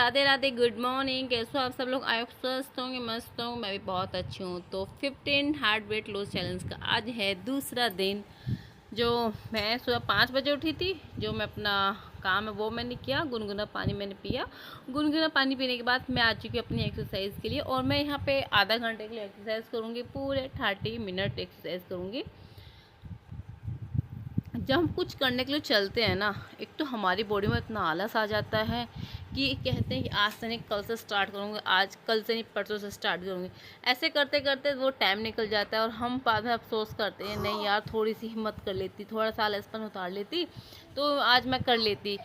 Radhe Radhe, good morning. कैसे हो आप सब लोग? आए स्वस्थ होंगे, मस्त होंगे। मैं भी बहुत अच्छी हूँ। तो 15 हार्ट वेट लॉस चैलेंज का आज है दूसरा दिन। जो मैं सुबह 5 बजे उठी थी, जो मैं अपना काम है वो मैंने किया। गुनगुना पानी मैंने पिया। गुनगुना पानी पीने के बाद मैं आ चुकी हूँ अपनी एक्सरसाइज के लिए, और मैं यहाँ पे आधा घंटे के लिए एक्सरसाइज करूँगी। पूरे 30 मिनट एक्सरसाइज करूँगी। जब हम कुछ करने के लिए चलते हैं ना, एक तो हमारी बॉडी में इतना आलस आ जाता है कि कहते हैं कि आज से नहीं, कल से स्टार्ट करूँगी, आज कल से नहीं, परसों से स्टार्ट करूँगी। ऐसे करते करते वो टाइम निकल जाता है और हम बाद में अफसोस करते हैं, नहीं यार थोड़ी सी हिम्मत कर लेती, थोड़ा सा आलसपन उतार लेती तो आज मैं कर लेती।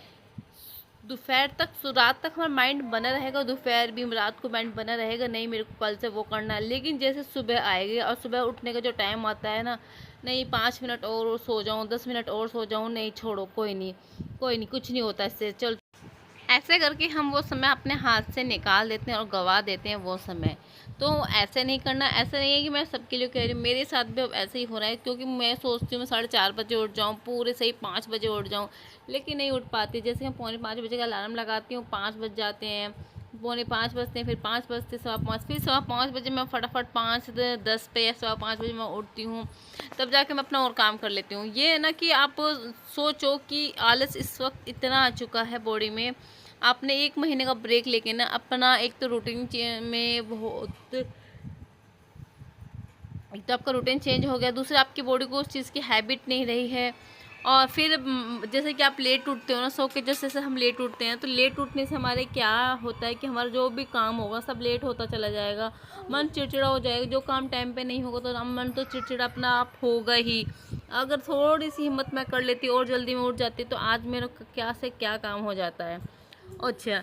दोपहर तक रात तक हमारा माइंड बना रहेगा, दोपहर भी रात को माइंड बना रहेगा, नहीं मेरे को कल से वो करना है। लेकिन जैसे सुबह आएगी और सुबह उठने का जो टाइम आता है ना, नहीं 5 मिनट और सो जाऊँ, 10 मिनट और सो जाऊँ, नहीं छोड़ो कोई नहीं, कोई नहीं, कुछ नहीं होता इससे, चल। ऐसे करके हम वो समय अपने हाथ से निकाल देते हैं और गवा देते हैं वो समय। तो ऐसे नहीं करना। ऐसा नहीं है कि मैं सबके लिए कह रही हूँ, मेरे साथ भी अब ऐसे ही हो रहा है। क्योंकि मैं सोचती हूँ मैं 4:30 बजे उठ जाऊँ, पूरे सही 5 बजे उठ जाऊँ, लेकिन नहीं उठ पाती। जैसे मैं 4:45 बजे का अलार्म लगाती हूँ, 5 बज जाते हैं, 4:45 बजते हैं, फिर 5 बजते, 5:15, फिर 5:15 बजे मैं फटाफट 5:10 पे या 5:15 बजे मैं उठती हूँ। तब जाके मैं अपना और काम कर लेती हूँ। ये है ना कि आप सोचो कि आलस इस वक्त इतना आ चुका है बॉडी में। आपने 1 महीने का ब्रेक लेके ना अपना एक तो रूटीन में बहुत, एक तो आपका रूटीन चेंज हो गया, दूसरा आपकी बॉडी को उस चीज़ की हैबिट नहीं रही है। और फिर जैसे कि आप लेट उठते हो ना, सो के जैसे हम लेट उठते हैं, तो लेट उठने से हमारे क्या होता है कि हमारा जो भी काम होगा सब लेट होता चला जाएगा। मन चिड़चिड़ा हो जाएगा। जो काम टाइम पे नहीं होगा तो मन तो चिड़चिड़ा अपना आप होगा ही। अगर थोड़ी सी हिम्मत मैं कर लेती और जल्दी में उठ जाती तो आज मेरा क्या से क्या काम हो जाता है। अच्छा,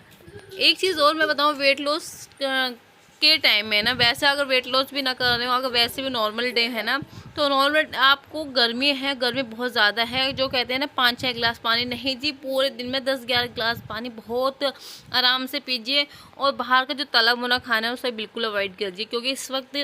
एक चीज़ और मैं बताऊँ, वेट लॉस के टाइम में ना, वैसे अगर वेट लॉस भी ना कर रहे हो, अगर वैसे भी नॉर्मल डे है ना, तो नॉर्मल आपको गर्मी है, गर्मी बहुत ज़्यादा है, जो कहते हैं ना 5-6 गिलास पानी, नहीं जी, पूरे दिन में 10-11 गिलास पानी बहुत आराम से पीजिए। और बाहर का जो तला भुना खाना है उसे बिल्कुल अवॉइड कीजिए। क्योंकि इस वक्त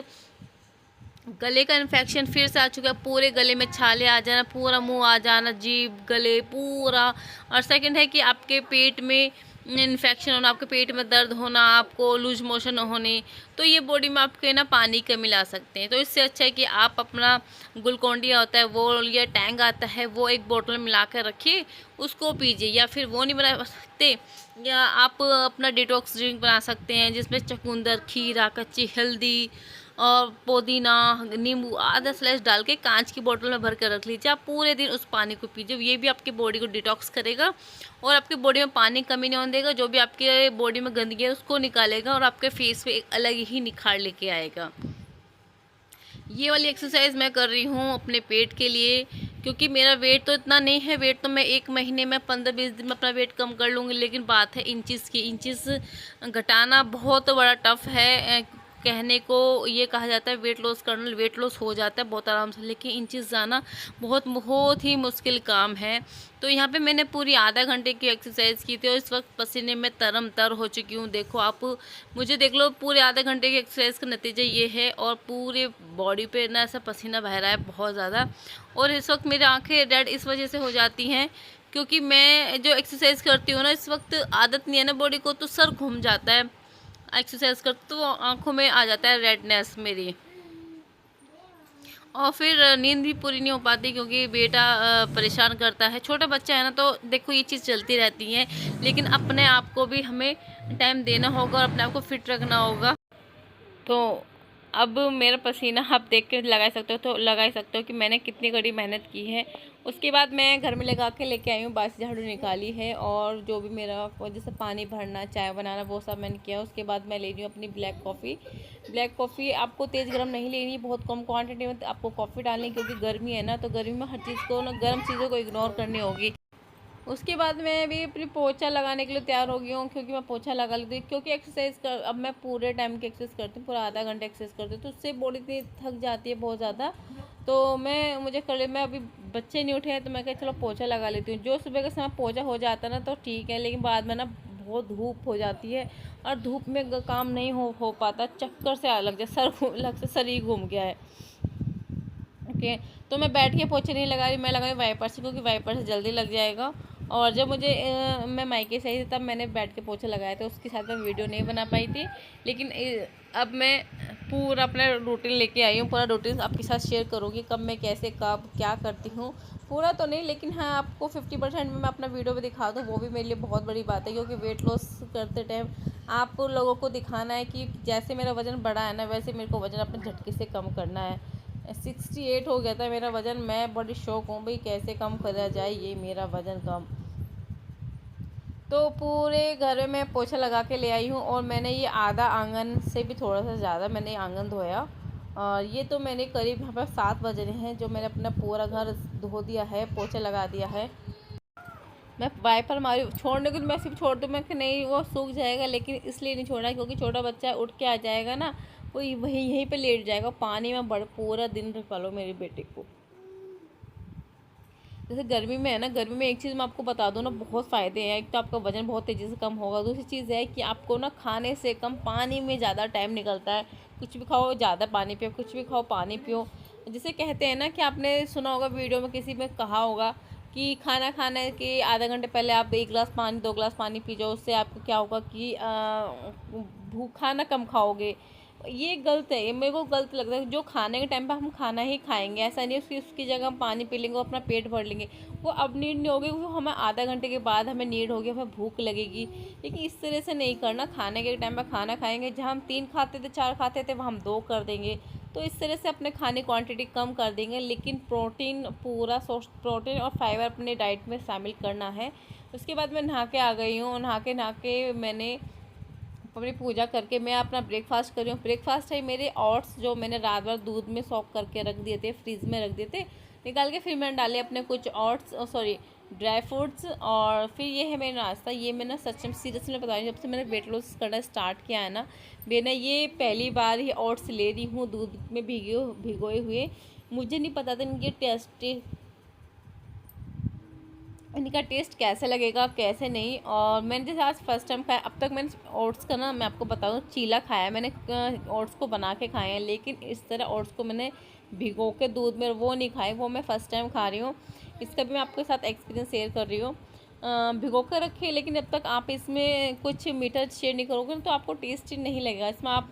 गले का इन्फेक्शन फिर से आ चुका है। पूरे गले में छाले आ जाना, पूरा मुंह आ जाना, जीभ, गले पूरा। और सेकंड है कि आपके पेट में इन्फेक्शन होना, आपके पेट में दर्द होना, आपको लूज मोशन होने। तो ये बॉडी में आपके ना पानी कमी ला सकते हैं। तो इससे अच्छा है कि आप अपना ग्लूकोन-डी होता है वो, या टैंक आता है वो, एक बोतल में मिला कर रखिए, उसको पीजिए। या फिर वो नहीं बना सकते, या आप अपना डिटॉक्स ड्रिंक बना सकते हैं, जिसमें चुकंदर, खीरा, कच्ची हल्दी और पुदीना, नींबू, आधा स्लाइस डाल के कांच की बोतल में भर कर रख लीजिए। आप पूरे दिन उस पानी को पीजिए। ये भी आपकी बॉडी को डिटॉक्स करेगा और आपकी बॉडी में पानी कमी नहीं होने देगा। जो भी आपके बॉडी में गंदगी है उसको निकालेगा और आपके फेस पे एक अलग ही निखार लेके आएगा। ये वाली एक्सरसाइज मैं कर रही हूँ अपने पेट के लिए, क्योंकि मेरा वेट तो इतना नहीं है। वेट तो मैं 1 महीने में 15-20 दिन में अपना वेट कम कर लूँगी। लेकिन बात है इंचेस की। इंचेस घटाना बहुत बड़ा टफ है। कहने को ये कहा जाता है वेट लॉस करना, वेट लॉस हो जाता है बहुत आराम से, लेकिन इंचेस जाना बहुत बहुत ही मुश्किल काम है। तो यहाँ पे मैंने पूरी आधा घंटे की एक्सरसाइज की थी और इस वक्त पसीने में तरम तर हो चुकी हूँ। देखो आप मुझे देख लो, पूरे आधे घंटे की एक्सरसाइज का नतीजा ये है। और पूरे बॉडी पे ना ऐसा पसीना बह रहा है बहुत ज़्यादा। और इस वक्त मेरी आंखें रेड इस वजह से हो जाती हैं क्योंकि मैं जो एक्सरसाइज करती हूँ ना, इस वक्त आदत नहीं है ना बॉडी को, तो सर घूम जाता है एक्सरसाइज करते, तो आंखों में आ जाता है रेडनेस मेरी। और फिर नींद भी पूरी नहीं हो पाती क्योंकि बेटा परेशान करता है। छोटा बच्चा है ना, तो देखो ये चीज़ चलती रहती है। लेकिन अपने आप को भी हमें टाइम देना होगा और अपने आप को फिट रखना होगा। तो अब मेरा पसीना आप देख के लगा ही सकते हो कि मैंने कितनी कड़ी मेहनत की है। उसके बाद मैं घर में लगा के लेके आई हूँ, बासी झाड़ू निकाली है, और जो भी मेरा जैसे पानी भरना, चाय बनाना, वो सब मैंने किया। उसके बाद मैं ले रही हूँ अपनी ब्लैक कॉफ़ी। ब्लैक कॉफ़ी आपको तेज़ गर्म नहीं लेनी, बहुत कम क्वांटिटी में आपको कॉफ़ी डालनी, क्योंकि गर्मी है ना, तो गर्मी में हर चीज़ को ना, गर्म चीज़ों को इग्नोर करनी होगी। उसके बाद मैं भी अपनी पोछा लगाने के लिए तैयार हो गई हूँ, क्योंकि मैं पोछा लगा लेती हूँ। क्योंकि एक्सरसाइज कर, अब मैं पूरे टाइम की एक्सरसाइज करती हूँ, पूरा आधा घंटा एक्सरसाइज करती हूँ, तो उससे बॉडी इतनी थक जाती है बहुत ज़्यादा। तो मैं अभी बच्चे नहीं उठे हैं, तो मैं कहा चलो पोछा लगा लेती हूँ। जो सुबह का समय पोछा हो जाता है ना तो ठीक है, लेकिन बाद में ना बहुत धूप हो जाती है और धूप में काम नहीं हो पाता, चक्कर से लग जाए, सर ही घूम गया है। ओके, तो मैं बैठ के पोछे नहीं लगा रही, मैं लगा रही वाइपर से, क्योंकि वाइपर से जल्दी लग जाएगा। और जब मुझे मैं मायके से आई थी तब मैंने बैठ के पोछा लगाया था, उसके साथ मैं वीडियो नहीं बना पाई थी। लेकिन अब मैं पूरा अपना रूटीन लेके आई हूँ, पूरा रूटीन आपके साथ शेयर करूँगी, कब मैं कैसे कब क्या करती हूँ। पूरा तो नहीं, लेकिन हाँ आपको 50% में मैं अपना वीडियो में दिखा दूँ, वो भी मेरे लिए बहुत बड़ी बात है। क्योंकि वेट लॉस करते टाइम आप लोगों को दिखाना है कि जैसे मेरा वज़न बढ़ा है ना, वैसे मेरे को वज़न अपने झटके से कम करना है। 68 हो गया था मेरा वज़न। मैं बड़ी शौक हूँ भाई कैसे कम करा जाए ये मेरा वज़न कम। तो पूरे घर में मैं पोछा लगा के ले आई हूँ। और मैंने ये आधा आंगन से भी थोड़ा सा ज़्यादा मैंने आंगन धोया। और ये तो मैंने करीब यहाँ पर 7 बज रहे हैं जो मैंने अपना पूरा घर धो दिया है, पोछा लगा दिया है। मैं वाइपर मारी छोड़ने को, तो मैं सिर्फ छोड़ दूँ मैं कि नहीं वो सूख जाएगा, लेकिन इसलिए नहीं छोड़ा क्योंकि छोटा बच्चा उठ के आ जाएगा ना, वो वहीं यहीं पे लेट जाएगा पानी में पूरा दिन पालो मेरे बेटे को। जैसे गर्मी में है ना, गर्मी में एक चीज़ मैं आपको बता दूँ ना, बहुत फ़ायदे हैं। एक तो आपका वज़न बहुत तेज़ी से कम होगा, दूसरी चीज़ है कि आपको ना खाने से कम पानी में ज़्यादा टाइम निकलता है। कुछ भी खाओ ज़्यादा पानी पियो, कुछ भी खाओ पानी पियो। जिसे कहते हैं ना कि आपने सुना होगा वीडियो में किसी में कहा होगा कि खाना खाने के आधा घंटे पहले आप 1 गिलास पानी 2 गिलास पानी पी जाओ, उससे आपको क्या होगा कि खाना कम खाओगे। ये गलत है, ये मेरे को गलत लगता है। जो खाने के टाइम पे हम खाना ही खाएंगे, ऐसा नहीं उसकी जगह हम पानी पी लेंगे, अपना पेट भर लेंगे, वो अब नीड नहीं होगी, वो हमें आधा घंटे के बाद हमें नीड होगी, हमें भूख लगेगी। लेकिन इस तरह से नहीं करना, खाने के टाइम पे खाना खाएंगे, जहाँ हम 3 खाते थे 4 खाते थे वहाँ हम 2 कर देंगे। तो इस तरह से अपने खाने क्वांटिटी कम कर देंगे। लेकिन प्रोटीन पूरा सोर्स प्रोटीन और फाइबर अपने डाइट में शामिल करना है। उसके बाद मैं नहा के आ गई हूँ। नहा के मैंने अपनी पूजा करके मैं अपना ब्रेकफास्ट कर रही हूँ। ब्रेकफास्ट है मेरे ओट्स जो मैंने रात भर दूध में सॉक करके रख दिए थे, फ्रीज में रख दिए थे निकाल के। फिर मैंने डाले अपने कुछ ओट्स सॉरी ड्राई फ्रूट्स। और फिर ये है मेरा नाश्ता। ये मैं ना सच में सीरियसली मैं बता रही हूँ, जब से मैंने वेट लॉस करना स्टार्ट किया है ना, मैंने ये पहली बार ही ओट्स ले रही हूँ दूध में भिगोए हुए। मुझे नहीं पता था इनका टेस्ट कैसे लगेगा कैसे नहीं। और मैंने जैसे आज फर्स्ट टाइम खाया। अब तक मैंने ओट्स का ना मैं आपको बताऊँ चीला खाया मैंने, ओट्स को बना के खाए हैं, लेकिन इस तरह ओट्स को मैंने भिगो के दूध में वो नहीं खाए, वो मैं फ़र्स्ट टाइम खा रही हूँ। इसका भी मैं आपके साथ एक्सपीरियंस शेयर कर रही हूँ। भिगो कर रखिए, लेकिन जब तक आप इसमें कुछ मीठा शेयर नहीं करोगे तो आपको टेस्टी नहीं लगेगा। इसमें आप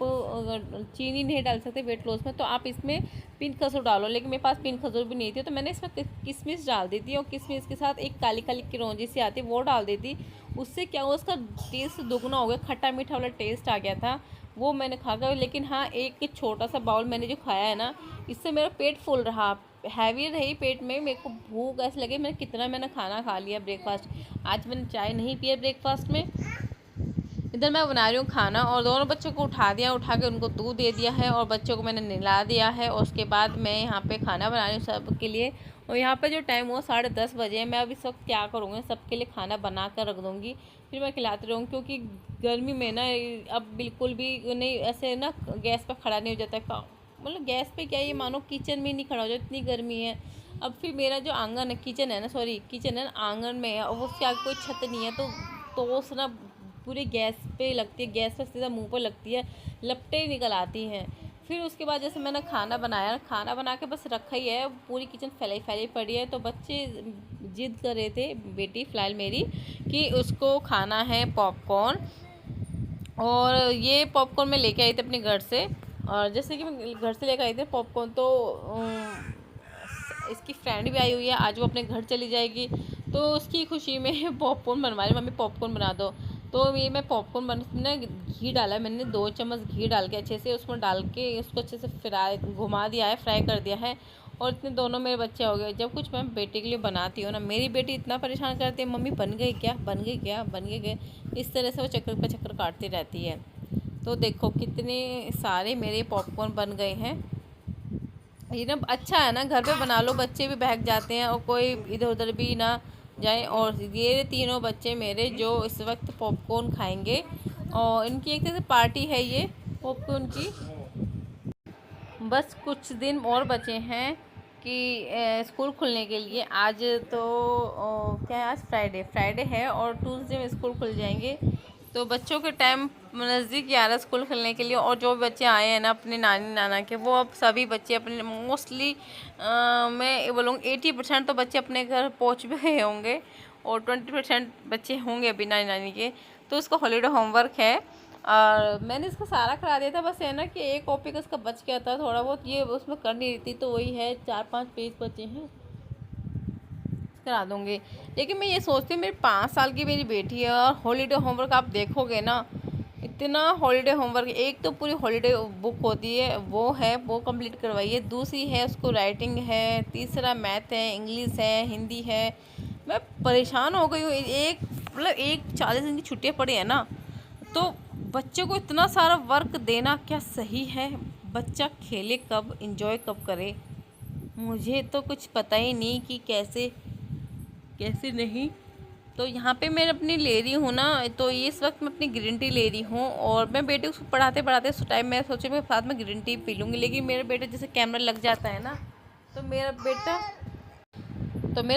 चीनी नहीं डाल सकते वेट लॉस में, तो आप इसमें पिन खजूर डालो। लेकिन मेरे पास पिन खजूर भी नहीं थी, तो मैंने इसमें किशमिश डाल दी थी। और किशमिश के साथ एक काली काली किरौंजी सी आती है वो डाल दी थी। उससे क्या हुआ, उसका टेस्ट दुगना हो गया, खट्टा मीठा वाला टेस्ट आ गया था। वो मैंने खा गया। लेकिन हाँ एक छोटा सा बाउल मैंने जो खाया है ना, इससे मेरा पेट फुल रहा, हैवी रही पेट में। मेरे को भूख ऐसे लगे मैंने खाना खा लिया ब्रेकफास्ट। आज मैंने चाय नहीं पिया ब्रेकफास्ट में। इधर मैं बना रही हूँ खाना और दोनों बच्चों को उठा दिया, उठा के उनको दूध दे दिया है और बच्चों को मैंने नहला दिया है। और उसके बाद मैं यहाँ पे खाना बना रही हूँ सबके लिए। और यहाँ पे जो टाइम हुआ 10:30 बजे है। मैं अब इस वक्त क्या करूँगी, सबके लिए खाना बना कर रख दूँगी, फिर मैं खिलाती रहूँगी। क्योंकि गर्मी में ना अब बिल्कुल भी नहीं ऐसे ना गैस पर खड़ा नहीं हो जाता, मतलब गैस पे क्या ये मानो किचन में नहीं खड़ा हो जाए, इतनी गर्मी है। अब फिर मेरा जो आंगन है किचन है ना आंगन में है, और वो उसके आगे कोई छत नहीं है, तो उस ना पूरी गैस पे लगती है, गैस पे सीधा मुंह पर लगती है, लपटें निकल आती हैं। फिर उसके बाद जैसे मैंने खाना बनाया, खाना बना के बस रखा ही है, पूरी किचन फैलाई पड़ी है। तो बच्चे जिद कर रहे थे, बेटी फ़िलहाल मेरी, कि उसको खाना है पॉपकॉर्न। और ये पॉपकॉर्न मैं लेके आई थी अपने घर से। और जैसे कि मैं घर से लेकर आई थी पॉपकॉर्न, तो इसकी फ्रेंड भी आई हुई है, आज वो अपने घर चली जाएगी, तो उसकी खुशी में पॉपकॉर्न बनवा रही, मम्मी पॉपकॉर्न बना दो। तो ये मैं पॉपकॉर्न मैंने घी डाला है, मैंने 2 चम्मच घी डाल के अच्छे से उसमें डाल के उसको अच्छे से घुमा दिया है, फ्राई कर दिया है। और इतने दोनों मेरे बच्चे हो गए। जब कुछ मैं बेटे के लिए बनाती हूँ ना, मेरी बेटी इतना परेशान करती है, मम्मी बन गई क्या, बन गई क्या, बन गई क्या, इस तरह से वो चक्कर पे चक्कर काटती रहती है। तो देखो कितने सारे मेरे पॉपकॉर्न बन गए हैं। ये ना अच्छा है ना, घर पे बना लो, बच्चे भी बहक जाते हैं और कोई इधर उधर भी ना जाए। और ये तीनों बच्चे मेरे जो इस वक्त पॉपकॉर्न खाएंगे, और इनकी एक तरह से पार्टी है ये पॉपकॉर्न की। बस कुछ दिन और बचे हैं कि स्कूल खुलने के लिए। आज तो क्या है, आज फ्राइडे है और ट्यूसडे में स्कूल खुल जाएंगे। तो बच्चों के टाइम नज़दीक आ रहा स्कूल खुलने के लिए। और जो बच्चे आए हैं ना अपने नानी नाना के, वो अब सभी बच्चे अपने मोस्टली मैं बोलूँगी 80% तो बच्चे अपने घर पहुँच भी गए होंगे। और 20% बच्चे होंगे अभी नानी नानी के, तो उसका हॉलीडे होमवर्क है। और मैंने इसका सारा करा दिया था, बस है ना कि एक कॉपी का उसका बच गया था थोड़ा बहुत, ये उसमें कर नहीं रही थी, तो वही है 4-5 पेज बचे हैं, करा दूँगी। लेकिन मैं ये सोचती हूँ मेरी 5 साल की मेरी बेटी है और हॉलीडे होमवर्क आप देखोगे ना, इतना हॉलीडे होमवर्क, एक तो पूरी हॉलीडे बुक होती है वो कंप्लीट करवाइए, दूसरी है उसको राइटिंग है, तीसरा मैथ है, इंग्लिश है, हिंदी है। मैं परेशान हो गई हूँ। एक मतलब एक 40 दिन की छुट्टियाँ पड़ी है ना, तो बच्चों को इतना सारा वर्क देना क्या सही है? बच्चा खेले कब, इंजॉय कब करे? मुझे तो कुछ पता ही नहीं कि कैसे कैसे नहीं। तो यहाँ पे मैं अपनी ले रही हूँ ना, तो ये इस वक्त मैं अपनी ग्रीन टी ले रही हूँ, और मैं बेटे को पढ़ाते पढ़ाते उस टाइम मैं सोची मैं साथ में ग्रीन टी पी लूँगी, लेकिन मेरे बेटे जैसे कैमरा लग जाता है ना, तो मेरा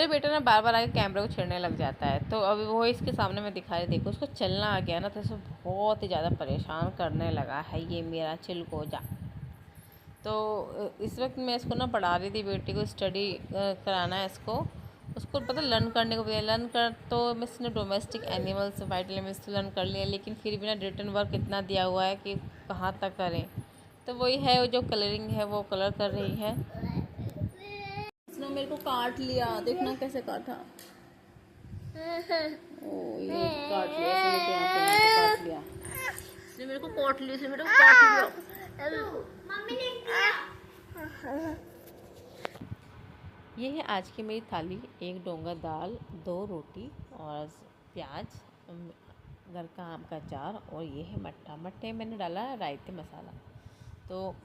बेटा ना बार बार आके कैमरे को छेड़ने लग जाता है। तो अभी वो इसके सामने मैं दिखा रही, देखो उसको चलना आ गया ना, तो इसे बहुत ही ज़्यादा परेशान करने लगा है ये मेरा चिलगोजा। तो इस वक्त मैं इसको ना पढ़ा रही थी, बेटी को स्टडी कराना है इसको, उसको पता लर्न करने को भी लर्न कर, तो मैं इसने डोमेस्टिक एनिमल्स वाइट एलिमेंट्स तो लर्न कर लिया, लेकिन फिर भी ना रिटन वर्क इतना दिया हुआ है कि कहाँ तक करें। तो वही है, वो जो कलरिंग है वो कलर कर रही है। इसने मेरे को काट लिया, देखना कैसे काटा। ओ ये काट लिया, इसने मेरे को यहाँ पे काट लिया, इसने मेरे को काट लिया, इसने मेरे को काट लिया। मम्मी ने किया। ये है आज की मेरी थाली, एक डोंगा दाल, 2 रोटी और प्याज, घर का आम का अचार, और ये है मट्ठा। मट्ठे मैंने डाला रायते मसाला। तो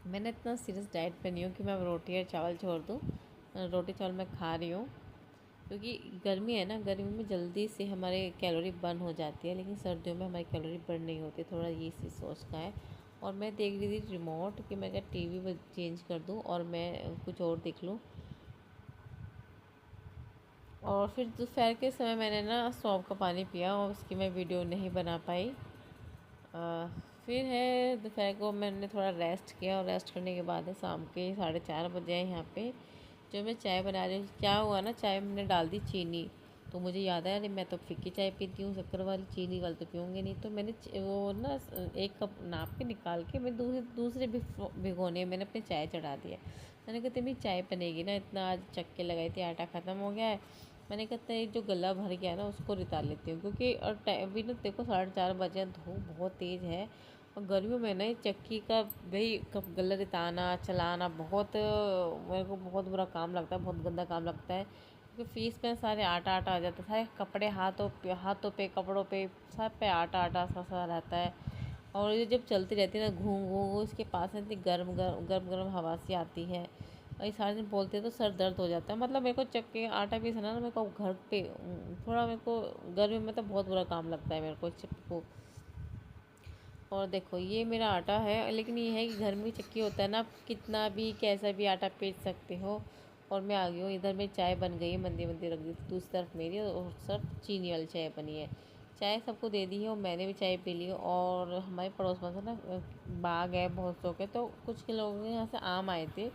मैंने इतना सीरियस डाइट पे नहीं हूँ कि मैं रोटी और चावल छोड़ दूँ। रोटी चावल मैं खा रही हूँ क्योंकि गर्मी है ना, गर्मी में जल्दी से हमारे कैलोरी बर्न हो जाती है, लेकिन सर्दियों में हमारी कैलोरी बर्न नहीं होती। थोड़ा ये सी सोच का है। और मैं देख रही थी रिमोट कि मैं क्या टीवी चेंज कर दूं और मैं कुछ और देख लूं। और फिर दोपहर के समय मैंने ना सौंफ का पानी पिया, और उसकी मैं वीडियो नहीं बना पाई। फिर है दोपहर को मैंने थोड़ा रेस्ट किया, और रेस्ट करने के बाद है शाम के 4:30 बजे हैं यहाँ पे जो मैं चाय बना रही हूँ। क्या हुआ ना, चाय में मैंने डाल दी चीनी, तो मुझे याद आया, अरे मैं तो फीकी चाय पीती हूँ, शक्कर वाली, चीनी वाली तो पीऊँगी नहीं। तो मैंने वो ना 1 कप नाप के निकाल के मैं दूसरे भिगोने मैंने अपने चाय चढ़ा दिया। मैंने कहा मेरी चाय बनेगी ना, इतना आज चक्के लगाई थी, आटा ख़त्म हो गया है। मैंने कहता है जो गला भर गया ना उसको रिता लेती हूँ, क्योंकि और अभी ना देखो 4:30 बजे, धूप बहुत तेज़ है, और गर्मियों में ना ये चक्की का भाई कब गला रिताना चलाना बहुत मेरे को बहुत बुरा काम लगता है, बहुत गंदा काम लगता है, क्योंकि फीस में सारे आटा आटा आ जाता है, सारे कपड़े हाथों पे कपड़ों पे सब पे आटा आटा सा सा रहता है। और ये जब चलती रहती है ना घूम घूम, इसके पास इतनी गर्म गर्म गर्म गर्म हवा सी आती है, और ये सारे दिन बोलते हैं तो सर दर्द हो जाता है। मतलब मेरे को चक्के आटा पीसना ना मेरे को घर पे थोड़ा, मेरे को गर्मी में तो बहुत बुरा काम लगता है मेरे को चक्कू। और देखो ये मेरा आटा है, लेकिन ये है कि घर में चक्की होता है ना, आप कितना भी कैसा भी आटा पीस सकते हो। और मैं आ गई हूँ इधर, मेरी चाय बन गई है, मंदी मंदी रख दी थी, दूसरी तरफ मेरी, और सिर्फ चीनी वाली चाय बनी है। चाय सबको दे दी है, और मैंने भी चाय पी ली। और हमारे पड़ोस में से ना बाग है बहुत सौ के, तो कुछ के लोगों के यहाँ से आम आए थे,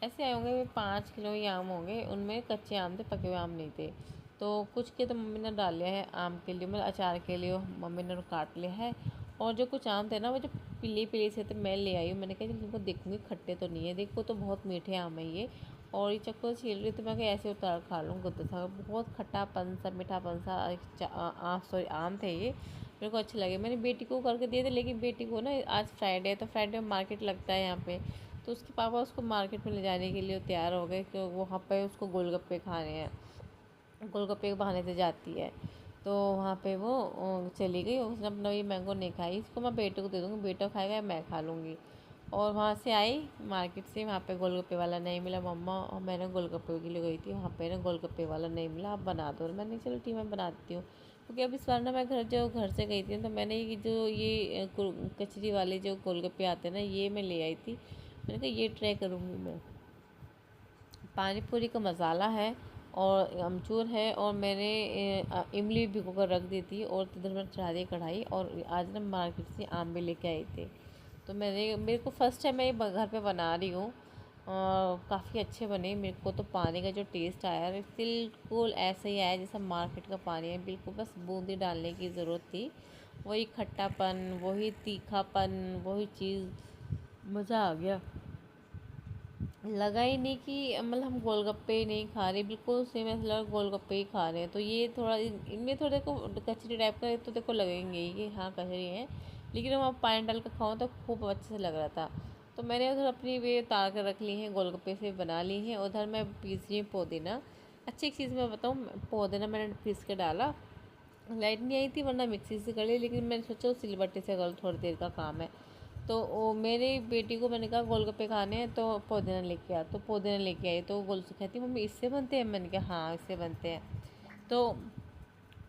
ऐसे आए होंगे 5 किलो ही आम होंगे, उनमें कच्चे आम थे, पके हुए आम नहीं थे। तो कुछ के तो मम्मी ने डाल लिया है आम के लिए, मतलब अचार के लिए मम्मी ने काट लिया है। और जो कुछ आम थे ना वो जो पीले पीले से थे, मैं ले आई हूँ। मैंने कहा चल तुमको देखूँगी खट्टे तो नहीं है, देखो तो बहुत मीठे आम है ये। और ये चक्कर छील रही, तो मैं कहा ऐसे उतार खा लूँ, गुद्दा था बहुत खट्टापन सा मीठापन सा। सॉरी आम थे ये, मेरे को अच्छे लगे, मैंने बेटी को करके दिए थे। लेकिन बेटी को ना आज फ्राइडे है, तो फ्राइडे में मार्केट लगता है यहाँ पे, तो उसके पापा उसको मार्केट में ले जाने के लिए तैयार हो गए, क्योंकि वहाँ पे उसको गोलगप्पे खाने हैं, गोलगप्पे के बहाने से जाती है। तो वहाँ पे वो चली गई, उसने अपना ये मैंगो नहीं खाई, इसको मैं बेटे को दे दूँगी, बेटा खाएगा मैं खा लूँगी। और वहाँ से आई मार्केट से, वहाँ पे गोलगप्पे वाला नहीं मिला मम्मा, और मैंने गोलगप्पे के लिए गई थी, वहाँ पे ना गोलगप्पे वाला नहीं मिला, आप बना दो। और मैंने चलो ठीक मैं बना देती हूँ, क्योंकि अब इस बार ना मैं घर से गई थी, तो मैंने ये जो ये कचरी वाले जो गोलगप्पे आते हैं ना, ये मैं ले आई थी। मैंने कहा ये ट्राई करूँगी मैं। पानी पूरी का मसाला है और अमचूर है, और मैंने इमली भिगो कर रख दी थी, और इधर मैंने चढ़ा दी कढ़ाई। और आज ना मार्केट से आम भी लेके आई थी, तो मेरे को फर्स्ट टाइम मैं ये घर पे बना रही हूँ। और काफ़ी अच्छे बने। मेरे को तो पानी का जो टेस्ट आया बिल्कुल ऐसे ही आया जैसा मार्केट का पानी है, बिल्कुल बस बूंदी डालने की ज़रूरत थी। वही खट्टापन, वही तीखापन, वही चीज़, मज़ा आ गया। लगा ही नहीं कि मतलब हम गोलगप्पे ही नहीं खा रहे, बिल्कुल सेम ऐसा लगा गोलगप्पे ही खा रहे हैं। तो ये थोड़ा इनमें थोड़ा देखो कचरी टाइप का तो देखो लगेंगे ही कि हाँ कचरी है, लेकिन हम पानी डाल कर खाओ तो खूब अच्छे से लग रहा था। तो मैंने उधर अपनी वे उतार कर रख ली हैं, गोलगप्पे से बना ली हैं। उधर मैं पीस रही हूँ पुदीना। अच्छी एक चीज़ मैं बताऊँ, पुदीना मैंने पीस के डाला, लाइट नहीं आई थी वरना मिक्सी से कर ली, लेकिन मैंने सोचा सिलबट्टे से कर, थोड़ी देर का काम है। तो वो मेरी बेटी को मैंने कहा गोलगप्पे खाने हैं तो पुदीना लेके आ, तो पुदीना लेके आई। तो गोल से कहती मम्मी इससे बनते हैं, मैंने कहा हाँ इससे बनते हैं। तो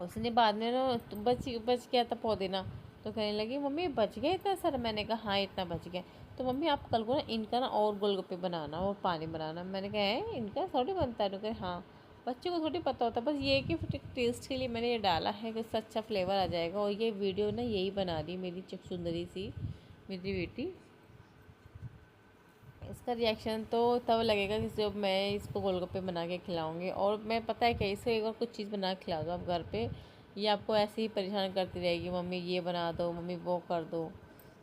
उसने बाद में ना तो बच बच गया था पुदीना, तो कहने लगी मम्मी बच गया इतना सारा, मैंने कहा हाँ इतना बच गया। तो मम्मी आप कल को ना इनका ना और गोलगप्पे बनाना और पानी बनाना। मैंने कहा है इनका थोड़ी बनता है, तो कहे हाँ। बच्चे को थोड़ी पता होता, बस ये है कि टेस्ट के लिए मैंने ये डाला है कि इससे अच्छा फ्लेवर आ जाएगा। और ये वीडियो ना यही बना रही मेरी चुप सुंदरी सी मेरी बेटी। इसका रिएक्शन तो तब लगेगा कि जब मैं इसको गोलगप्पे बना के खिलाऊंगी। और मैं पता है कैसे एक बार कुछ चीज़ बना के खिला दो आप घर पे, ये आपको ऐसे ही परेशान करती रहेगी, मम्मी ये बना दो, मम्मी वो कर दो।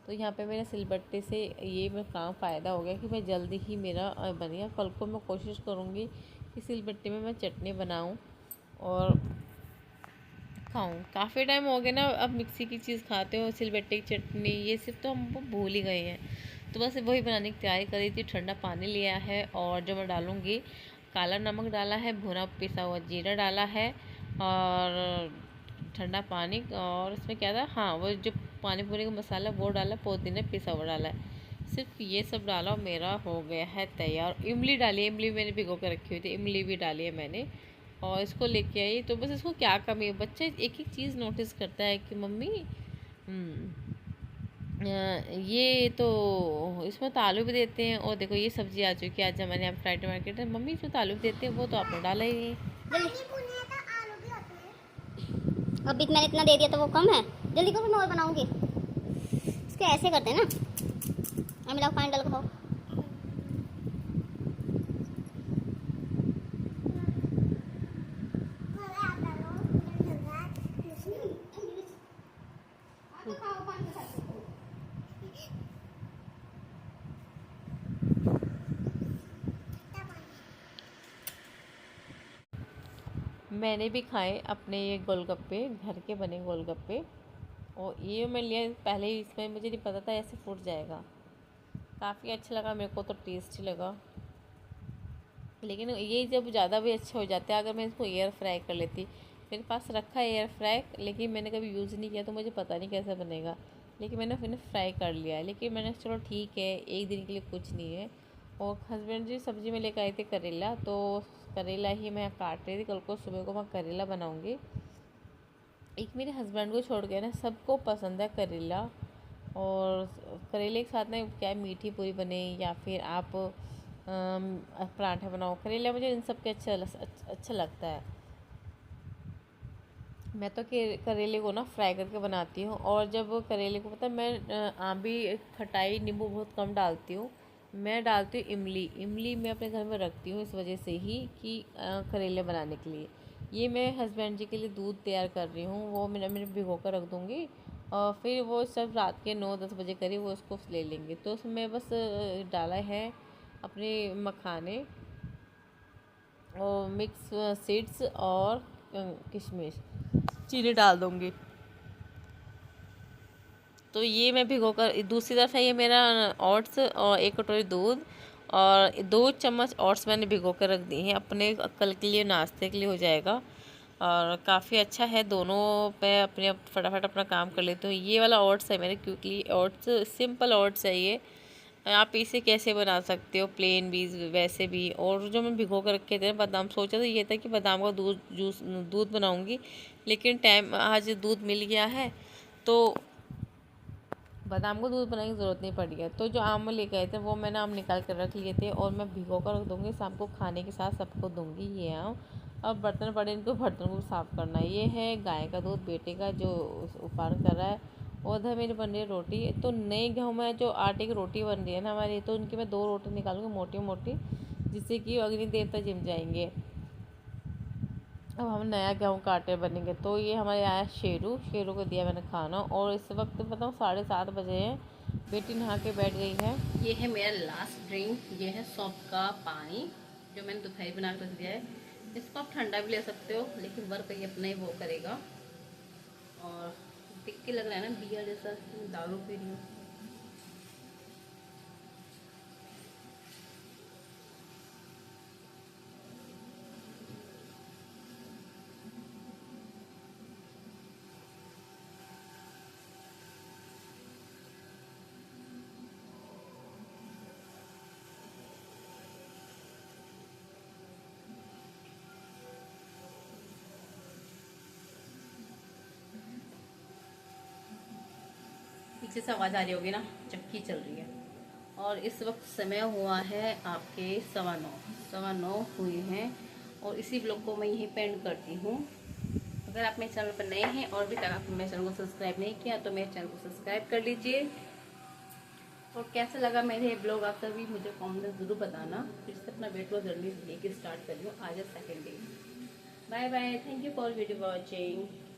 तो यहाँ पे मेरे सिलबट्टे से ये मेरा काम फ़ायदा हो गया कि मैं जल्दी ही मेरा बन गया। कल को मैं कोशिश करूँगी कि सिलबट्टे में मैं चटनी बनाऊँ और खाऊँ। काफ़ी टाइम हो गया ना अब मिक्सी की चीज़ खाते हो, सिलबट्टे की चटनी ये सिर्फ तो हम भूल ही गए हैं। तो बस वही बनाने की तैयारी कर रही थी। ठंडा पानी लिया है और जो मैं डालूँगी, काला नमक डाला है, भुना पिसा हुआ जीरा डाला है और ठंडा पानी। और इसमें क्या था, हाँ वो जो पानी पूरी का मसाला वो डाला, पुदीना पिसा हुआ डाला है। सिर्फ ये सब डाला और मेरा हो गया है तैयार। इमली डाली है, इमली मैंने भिगो कर रखी हुई थी, इमली भी डाली है मैंने और इसको लेके आई। तो बस इसको क्या कमी है, बच्चा एक एक चीज़ नोटिस करता है कि मम्मी ये तो इसमें तो आलू भी देते हैं, और देखो ये सब्जी आ चुकी है। आज हमारे यहाँ फ्राइडे मार्केट है, मम्मी इसमें तो आलू भी देते हैं, वो तो आपने डाला ही नहीं। अब मैंने इतना दे दिया तो वो कम है, जल्दी करो मैं और बनाऊंगी। इसके ऐसे करते हैं ना, मिलाओ पानी डाल के खाओ। मैंने भी खाए अपने ये गोलगप्पे, घर के बने गोलगप्पे। और ये मैं लिया पहले ही, इसमें मुझे नहीं पता था ऐसे फूट जाएगा। काफ़ी अच्छा लगा मेरे को, तो टेस्टी लगा। लेकिन ये जब ज़्यादा भी अच्छे हो जाते हैं, अगर मैं इसको एयर फ्राई कर लेती। मेरे पास रखा है एयर फ्राई, लेकिन मैंने कभी यूज़ नहीं किया, तो मुझे पता नहीं कैसे बनेगा। लेकिन मैंने फिर फ्राई कर लिया है। लेकिन मैंने चलो ठीक है, एक दिन के लिए कुछ नहीं है। और हस्बैंड जी सब्ज़ी में लेकर आए थे करेला, तो करेला ही मैं काट रही थी। कल को सुबह को मैं करेला बनाऊँगी। एक मेरे हस्बैंड को छोड़ के ना सबको पसंद है करेला। और करेले के साथ में क्या मीठी पूरी बने या फिर आप पराठा बनाओ, करेला मुझे इन सब के अच्छा लगता है। मैं तो करेले को ना फ्राई करके बनाती हूँ। और जब करेले को पता है मैं आम खटाई नींबू बहुत कम डालती हूँ। मैं डालती हूँ इमली। इमली मैं अपने घर में रखती हूँ इस वजह से ही कि करेले बनाने के लिए। ये मैं हस्बैंड जी के लिए दूध तैयार कर रही हूँ, वो मैंने भिगो कर रख दूँगी। और फिर वो सब रात के 9-10 बजे करीब वो उसको ले लेंगे। तो उसमें बस डाला है अपने मखाने और मिक्स सीड्स और किशमिश, चीनी डाल दूँगी। तो ये मैं भिगो कर, दूसरी तरफ है ये मेरा ओट्स और 1 कटोरी दूध और 2 चम्मच ओट्स मैंने भिगो कर रख दी हैं अपने कल के लिए, नाश्ते के लिए हो जाएगा। और काफ़ी अच्छा है दोनों पे, अपने फटाफट अपना काम कर लेती हूँ। ये वाला ओट्स है मेरे, क्योंकि ओट्स सिंपल ओट्स है ये। आप इसे कैसे बना सकते हो, प्लेन भी वैसे भी। और जो मैं भिगो कर रखे थे बादाम, सोचा तो ये था कि बादाम का दूध बनाऊंगी, लेकिन टाइम आज दूध मिल गया है तो बादाम को दूध बनाने की ज़रूरत नहीं पड़ी है। तो जो आम लेके आए थे वो मैंने आम निकाल कर रख लिए थे और मैं भिगो कर रख दूँगी, शाम को खाने के साथ सबको दूँगी ये आम। अब बर्तन पड़े, इनको बर्तन को साफ़ करना है। ये है गाय का दूध बेटे का जो उपहार कर रहा है, और उधर मेरी बन रही है रोटी। तो नए गेहूँ में जो आटे की रोटी बन रही है ना हमारी, तो उनकी मैं 2 रोटी निकालूंगी मोटी मोटी, जिससे कि अग्नि देवता जिम जाएंगे। अब हम नया गेहूँ का आटे बनेंगे। तो ये हमारे आया शेरू, शेरू को दिया मैंने खाना। और इस वक्त बताऊँ 7:30 बजे हैं, बेटी नहा के बैठ गई है। ये है मेरा लास्ट ड्रिंक, ये है सौंफ का पानी जो मैंने दोपहर बना कर रख दिया है। इसको आप ठंडा भी ले सकते हो, लेकिन वर्क ये अपना ही वो करेगा। और देख के लग रहा है ना बियर जैसा, दारू पी रही हूँ। पीछे से आवाज़ आ रही होगी ना, चक्की चल रही है। और इस वक्त समय हुआ है आपके 9:15 हुए हैं। और इसी ब्लॉग को मैं यहीं पेंड करती हूँ। अगर आप मेरे चैनल पर नए हैं और भी तक आपने मेरे चैनल को सब्सक्राइब नहीं किया तो मेरे चैनल को सब्सक्राइब कर लीजिए। और कैसा लगा मेरे ब्लॉग आप सभी मुझे कमेंट में ज़रूर बताना। फिर से अपना वेट लॉस जर्नी लेके स्टार्ट कर लूँ। आज है second day. Bye bye, thank you for video watching.